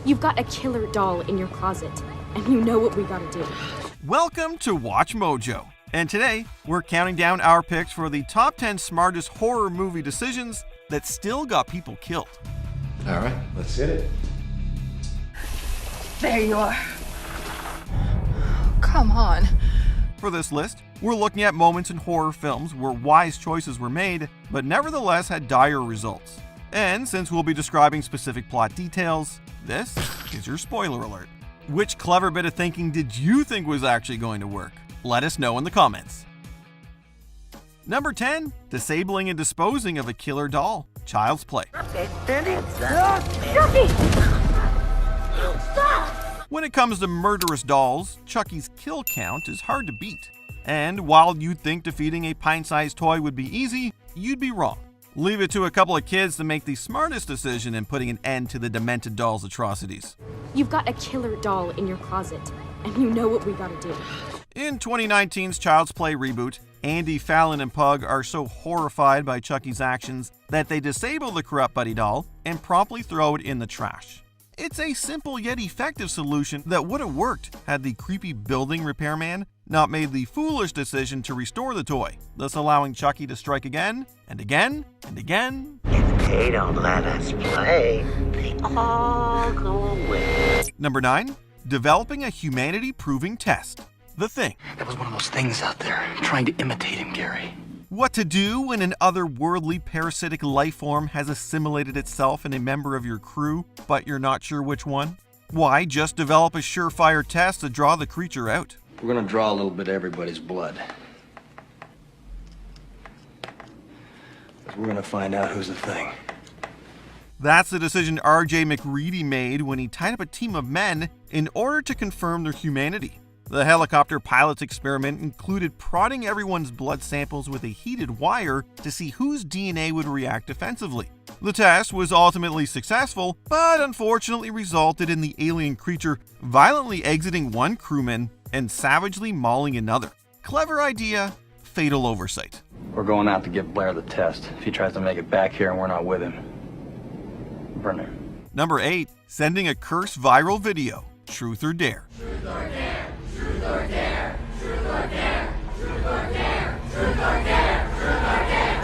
You've got a killer doll in your closet, and you know what we gotta do. Welcome to WatchMojo. And today, we're counting down our picks for the top 10 smartest horror movie decisions that still got people killed. All right, let's hit it. There you are. Come on. For this list, we're looking at moments in horror films where wise choices were made, but nevertheless had dire results. And since we'll be describing specific plot details, this is your spoiler alert. Which clever bit of thinking did you think was actually going to work? Let us know in the comments. Number 10. Disabling and disposing of a killer doll. Child's Play. When it comes to murderous dolls, Chucky's kill count is hard to beat. And while you'd think defeating a pint-sized toy would be easy, you'd be wrong. Leave it to a couple of kids to make the smartest decision in putting an end to the demented doll's atrocities. You've got a killer doll in your closet, and you know what we gotta do. In 2019's Child's Play reboot, Andy, Fallon, and Pug are so horrified by Chucky's actions that they disable the corrupt buddy doll and promptly throw it in the trash. It's a simple yet effective solution that would have worked had the creepy building repairman not made the foolish decision to restore the toy, thus allowing Chucky to strike again and again and again. If they don't let us play, they all go away. Number 9. Developing a humanity-proving test. The Thing. There was one of those things out there trying to imitate him, Gary. What to do when an otherworldly parasitic life form has assimilated itself in a member of your crew, but you're not sure which one? Why, just develop a surefire test to draw the creature out. We're gonna draw a little bit of everybody's blood. We're gonna find out who's the thing. That's the decision RJ McReady made when he tied up a team of men in order to confirm their humanity. The helicopter pilot's experiment included prodding everyone's blood samples with a heated wire to see whose DNA would react defensively. The test was ultimately successful, but unfortunately resulted in the alien creature violently exiting one crewman and savagely mauling another. Clever idea, fatal oversight. We're going out to give Blair the test. If he tries to make it back here and we're not with him, burn him. Number 8. Sending a curse viral video. Truth or Dare. Truth or dare. Truth or dare. Truth or dare. Truth or dare. Truth or dare. Truth or dare.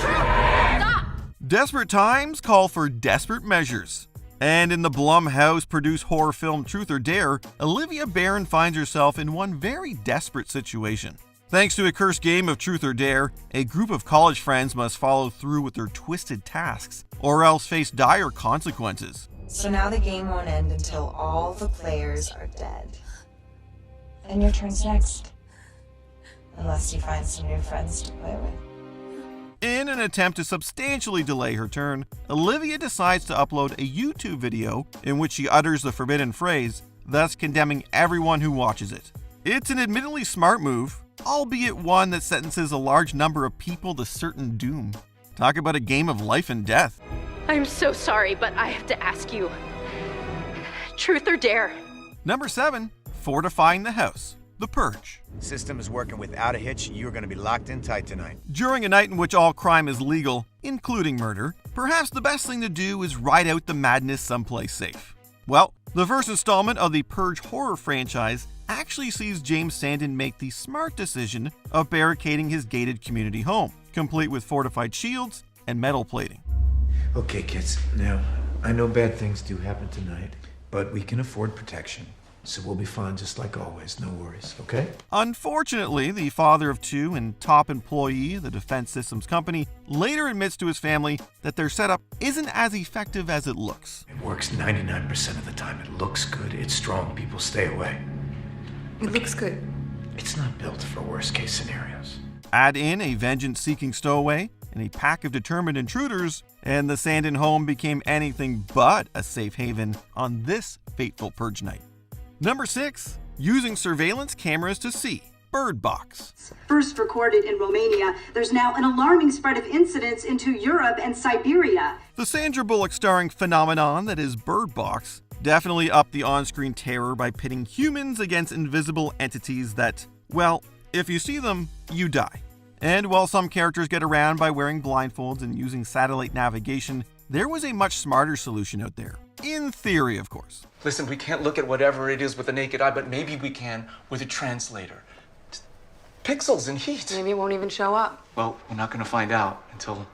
Stop! Desperate times call for desperate measures. And in the Blumhouse-produced horror film Truth or Dare, Olivia Barron finds herself in one very desperate situation. Thanks to a cursed game of Truth or Dare, a group of college friends must follow through with their twisted tasks, or else face dire consequences. So now the game won't end until all the players are dead. And your turn's next. Unless you find some new friends to play with. In an attempt to substantially delay her turn, Olivia decides to upload a YouTube video in which she utters the forbidden phrase, thus condemning everyone who watches it. It's an admittedly smart move, albeit one that sentences a large number of people to certain doom. Talk about a game of life and death. I'm so sorry, but I have to ask you. Truth or dare? Number 7. Fortifying the House. The Purge. System is working without a hitch. You're going to be locked in tight tonight. During a night in which all crime is legal, including murder, perhaps the best thing to do is ride out the madness someplace safe. Well, the first installment of the Purge horror franchise actually sees James Sandin make the smart decision of barricading his gated community home, complete with fortified shields and metal plating. Okay, kids. Now, I know bad things do happen tonight, but we can afford protection. So we'll be fine just like always. No worries, okay? Unfortunately, the father of two and top employee of the Defense Systems Company later admits to his family that their setup isn't as effective as it looks. It works 99% of the time. It looks good. It's strong. People stay away. It looks good. It's not built for worst-case scenarios. Add in a vengeance-seeking stowaway and a pack of determined intruders, and the Sandin home became anything but a safe haven on this fateful purge night. Number 6. Using surveillance cameras to see. Bird Box. First recorded in Romania, there's now an alarming spread of incidents into Europe and Siberia. The Sandra Bullock starring phenomenon that is Bird Box definitely upped the on-screen terror by pitting humans against invisible entities that, well, if you see them, you die. And while some characters get around by wearing blindfolds and using satellite navigation, there was a much smarter solution out there. In theory, of course. Listen, we can't look at whatever it is with the naked eye, but maybe we can with a translator. Pixels and heat. Maybe it won't even show up. Well, we're not going to find out until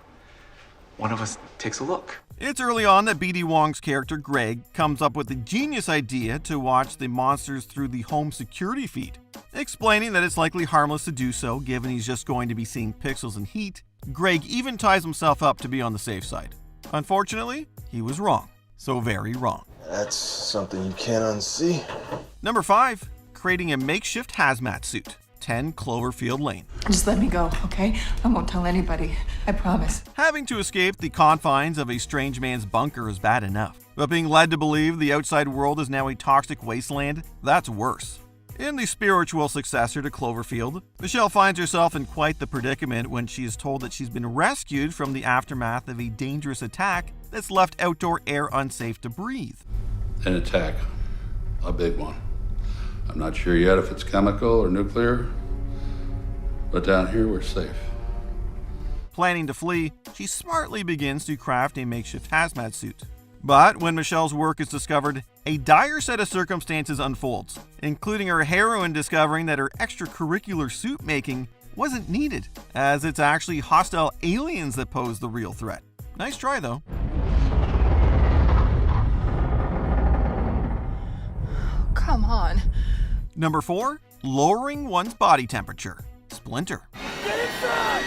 one of us takes a look. It's early on that B.D. Wong's character, Greg, comes up with the genius idea to watch the monsters through the home security feed, explaining that it's likely harmless to do so given he's just going to be seeing pixels and heat. Greg even ties himself up to be on the safe side. Unfortunately, he was wrong. So very wrong. That's something you can't unsee. Number 5. Creating a makeshift hazmat suit. 10 Cloverfield Lane. Just let me go, okay? I won't tell anybody. I promise. Having to escape the confines of a strange man's bunker is bad enough, but being led to believe the outside world is now a toxic wasteland, that's worse. In the spiritual successor to Cloverfield, Michelle finds herself in quite the predicament when she is told that she's been rescued from the aftermath of a dangerous attack that's left outdoor air unsafe to breathe. An attack. A big one. I'm not sure yet if it's chemical or nuclear, but down here we're safe. Planning to flee, she smartly begins to craft a makeshift hazmat suit. But when Michelle's work is discovered, a dire set of circumstances unfolds, including her heroine discovering that her extracurricular suit making wasn't needed, as it's actually hostile aliens that pose the real threat. Nice try, though. Come on. Number 4. Lowering one's body temperature. Splinter. Get inside!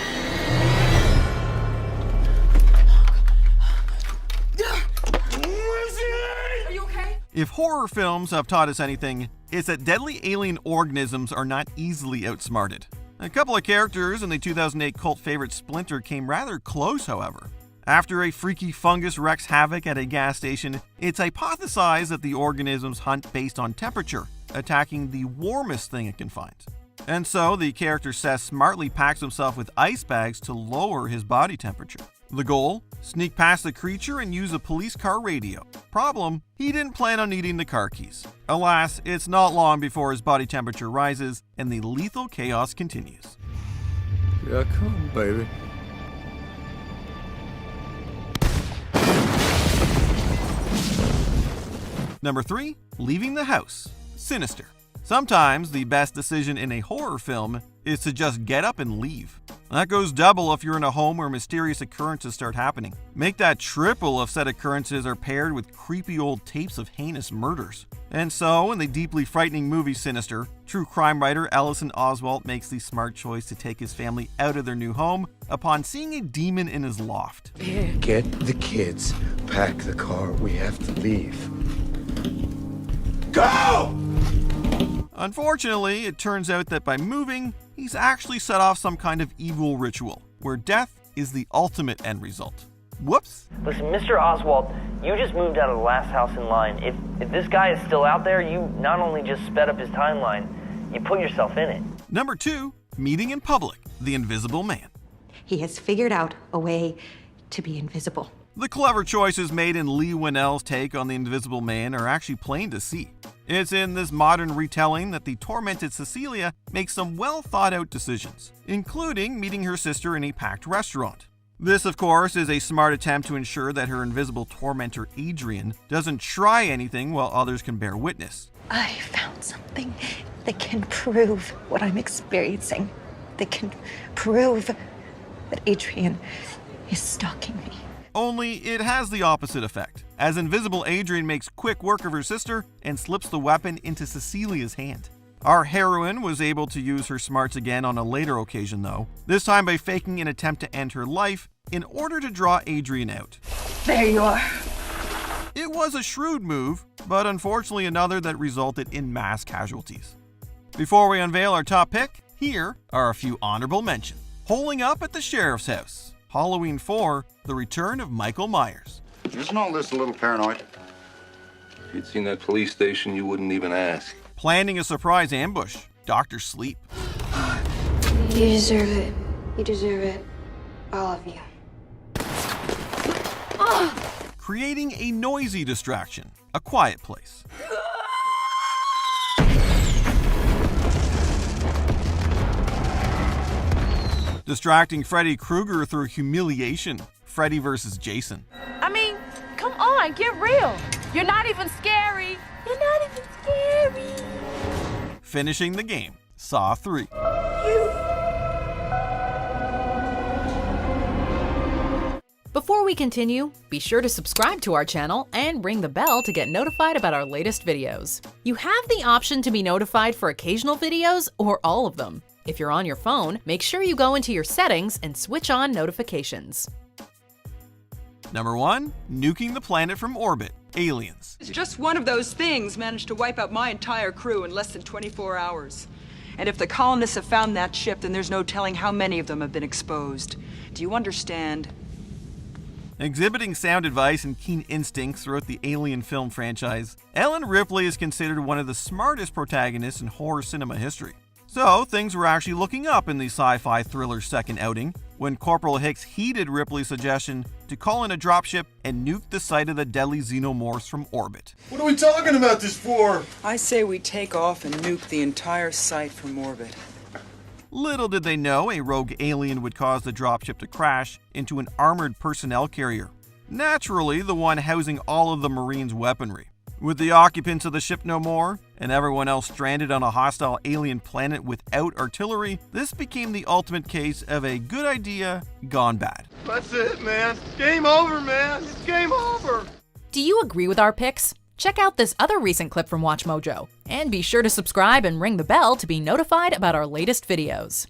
Are you okay? If horror films have taught us anything, it's that deadly alien organisms are not easily outsmarted. A couple of characters in the 2008 cult favorite Splinter came rather close, however. After a freaky fungus wreaks havoc at a gas station, it's hypothesized that the organisms hunt based on temperature, attacking the warmest thing it can find. And so, the character Seth smartly packs himself with ice bags to lower his body temperature. The goal? Sneak past the creature and use a police car radio. Problem? He didn't plan on needing the car keys. Alas, it's not long before his body temperature rises and the lethal chaos continues. Here I come, baby. Number 3. Leaving the house. Sinister. Sometimes the best decision in a horror film is to just get up and leave. That goes double if you're in a home where mysterious occurrences start happening. Make that triple if said occurrences are paired with creepy old tapes of heinous murders. And so, in the deeply frightening movie Sinister, true crime writer Ellison Oswalt makes the smart choice to take his family out of their new home upon seeing a demon in his loft. Get the kids, pack the car, we have to leave. Go! Unfortunately, it turns out that by moving, he's actually set off some kind of evil ritual, where death is the ultimate end result. Whoops. Listen, Mr. Oswald, you just moved out of the last house in line. If this guy is still out there, you not only just sped up his timeline, you put yourself in it. Number 2, meeting in public, the Invisible Man. He has figured out a way to be invisible. The clever choices made in Lee Winnell's take on the Invisible Man are actually plain to see. It's in this modern retelling that the tormented Cecilia makes some well-thought-out decisions, including meeting her sister in a packed restaurant. This, of course, is a smart attempt to ensure that her invisible tormentor Adrian doesn't try anything while others can bear witness. I found something that can prove what I'm experiencing. That can prove that Adrian is stalking me. Only it has the opposite effect, as Invisible Adrian makes quick work of her sister and slips the weapon into Cecilia's hand. Our heroine was able to use her smarts again on a later occasion though, this time by faking an attempt to end her life in order to draw Adrian out. There you are. It was a shrewd move, but unfortunately another that resulted in mass casualties. Before we unveil our top pick, here are a few honorable mentions. Holing up at the sheriff's house. Halloween 4, The Return of Michael Myers. Isn't all this a little paranoid? If you'd seen that police station, you wouldn't even ask. Planning a surprise ambush. Dr. Sleep. You deserve it. You deserve it. All of you. Creating a noisy distraction. A Quiet Place. Distracting Freddy Krueger through humiliation. Freddy vs. Jason. I mean, come on, get real. You're not even scary. You're not even scary. Finishing the game, Saw 3. Before we continue, be sure to subscribe to our channel and ring the bell to get notified about our latest videos. You have the option to be notified for occasional videos or all of them. If you're on your phone, make sure you go into your settings and switch on notifications. Number 1, nuking the planet from orbit, Aliens. It's just one of those things managed to wipe out my entire crew in less than 24 hours. And if the colonists have found that ship, then there's no telling how many of them have been exposed. Do you understand? Exhibiting sound advice and keen instincts throughout the Alien film franchise, Ellen Ripley is considered one of the smartest protagonists in horror cinema history. So, things were actually looking up in the sci-fi thriller's second outing, when Corporal Hicks heeded Ripley's suggestion to call in a dropship and nuke the site of the deadly xenomorphs from orbit. What are we talking about this for? I say we take off and nuke the entire site from orbit. Little did they know a rogue alien would cause the dropship to crash into an armored personnel carrier. Naturally, the one housing all of the Marines' weaponry. With the occupants of the ship no more, and everyone else stranded on a hostile alien planet without artillery, this became the ultimate case of a good idea gone bad. That's it, man. Game over, man. It's game over. Do you agree with our picks? Check out this other recent clip from WatchMojo, and be sure to subscribe and ring the bell to be notified about our latest videos.